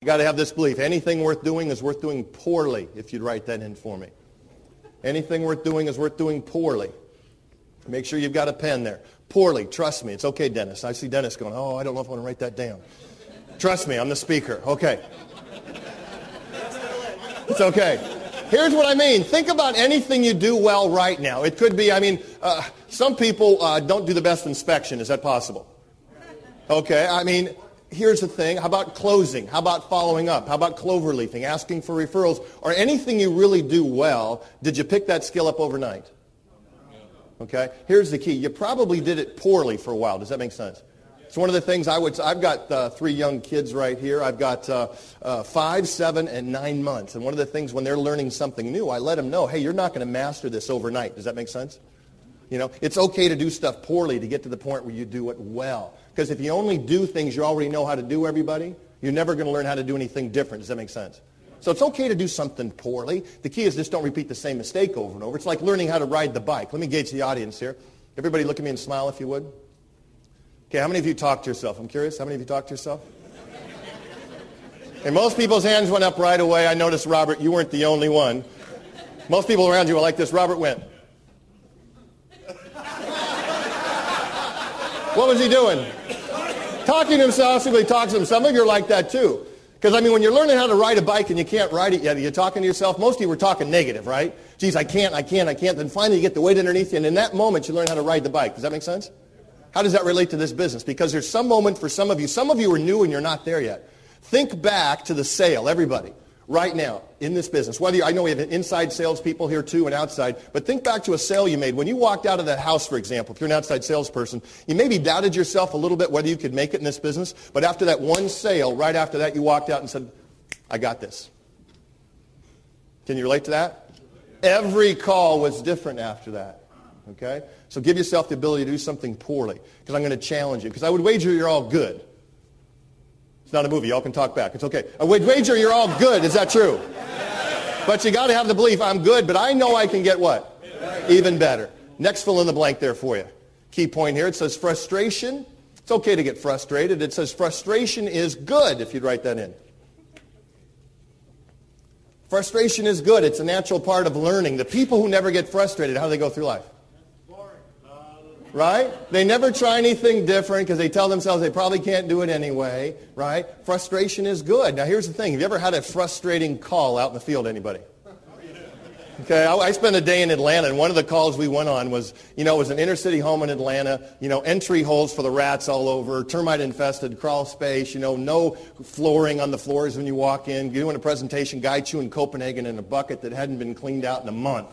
You got to have this belief. Anything worth doing is worth doing poorly, if you'd write that in for me. Anything worth doing is worth doing poorly. Make sure you've got a pen there. Poorly, trust me. It's okay, Dennis. I see Dennis going, oh, I don't know if I want to write that down. Trust me, I'm the speaker. Okay. It's okay. Here's what I mean. Think about anything you do well right now. It could be, some people don't do the best inspection. Is that possible? Okay, here's the thing. How about closing? How about following up? How about cloverleafing, asking for referrals? Or anything you really do well, did you pick that skill up overnight? Okay, here's the key. You probably did it poorly for a while. Does that make sense? It's one of the things I've got 3 young kids right here. I've got 5, 7, and 9 months. And one of the things when they're learning something new, I let them know, hey, you're not going to master this overnight. Does that make sense? It's okay to do stuff poorly to get to the point where you do it well. Because if you only do things you already know how to do, everybody, you're never going to learn how to do anything different. Does that make sense? So it's okay to do something poorly. The key is just don't repeat the same mistake over and over. It's like learning how to ride the bike. Let me gauge the audience here. Everybody look at me and smile if you would. Okay, how many of you talk to yourself? I'm curious. How many of you talk to yourself? And most people's hands went up right away. I noticed, Robert, you weren't the only one. Most people around you were like this. Robert went. What was he doing? Talking to himself. Somebody talks to himself. Some of you are like that too. Because, when you're learning how to ride a bike and you can't ride it yet, you're talking to yourself. Most of you were talking negative, right? Geez, I can't. Then finally you get the weight underneath you, and in that moment you learn how to ride the bike. Does that make sense? How does that relate to this business? Because there's some moment for some of you. Some of you are new and you're not there yet. Think back to the sale, everybody, right now in this business. I know we have inside salespeople here too and outside, but think back to a sale you made. When you walked out of that house, for example, if you're an outside salesperson, you maybe doubted yourself a little bit whether you could make it in this business, but after that one sale, right after that, you walked out and said, I got this. Can you relate to that? Every call was different after that. Okay? So give yourself the ability to do something poorly, because I'm going to challenge you. Because I would wager you're all good. It's not a movie. Y'all can talk back. It's okay. I would wager you're all good. Is that true? But you got to have the belief, I'm good, but I know I can get what? Even better. Next fill in the blank there for you. Key point here. It says frustration. It's okay to get frustrated. It says frustration is good, if you'd write that in. Frustration is good. It's a natural part of learning. The people who never get frustrated, how do they go through life? Right? They never try anything different because they tell themselves they probably can't do it anyway. Right? Frustration is good. Now here's the thing. Have you ever had a frustrating call out in the field, anybody? Okay, I spent a day in Atlanta, and one of the calls we went on was, it was an inner city home in Atlanta, entry holes for the rats all over, termite infested, crawl space, no flooring on the floors when you walk in, doing a presentation, guy chewing Copenhagen in a bucket that hadn't been cleaned out in a month.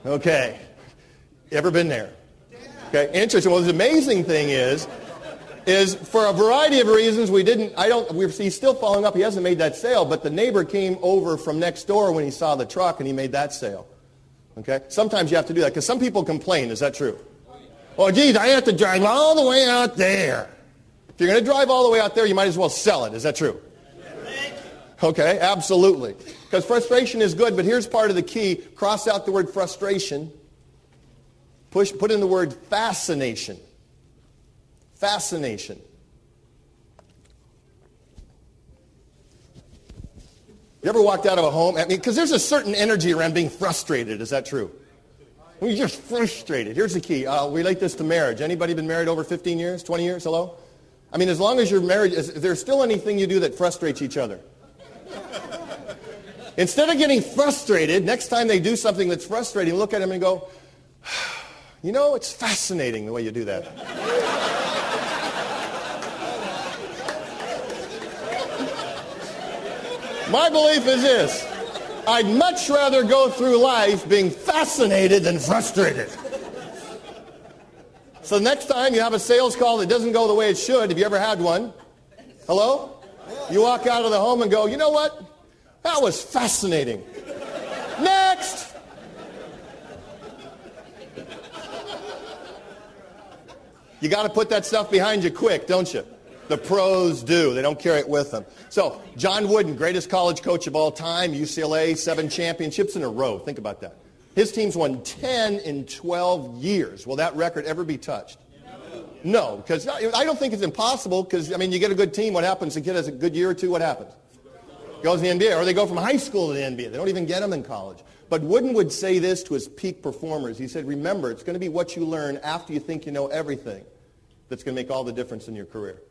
Okay, ever been there? Okay, interesting. Well, the amazing thing is for a variety of reasons he's still following up. He hasn't made that sale, but the neighbor came over from next door when he saw the truck and he made that sale. Okay? Sometimes you have to do that because some people complain. Is that true? Oh, geez, I have to drive all the way out there. If you're going to drive all the way out there, you might as well sell it. Is that true? Okay, absolutely. Because frustration is good, but here's part of the key. Cross out the word frustration. Put in the word fascination. Fascination. You ever walked out of a home? Because there's a certain energy around being frustrated. Is that true? You're just frustrated. Here's the key. I'll relate this to marriage. Anybody been married over 15 years, 20 years? Hello? As long as you're married, is there still anything you do that frustrates each other? Instead of getting frustrated, next time they do something that's frustrating, look at them and go, it's fascinating the way you do that. My belief is this. I'd much rather go through life being fascinated than frustrated. So next time you have a sales call that doesn't go the way it should, have you ever had one? Hello? You walk out of the home and go, you know what? That was fascinating. Next! You got to put that stuff behind you quick, don't you? The pros do. They don't carry it with them. So, John Wooden, greatest college coach of all time, UCLA, 7 championships in a row. Think about that. His team's won 10 in 12 years. Will that record ever be touched? No, because I don't think it's impossible because, I mean, you get a good team. What happens? The kid has a good year or two. What happens? Goes to the NBA. Or they go from high school to the NBA. They don't even get them in college. But Wooden would say this to his peak performers. He said, remember, it's going to be what you learn after you think you know everything that's going to make all the difference in your career.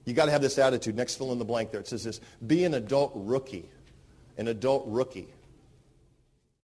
You got to have this attitude. Next fill in the blank there. It says this, be an adult rookie. An adult rookie.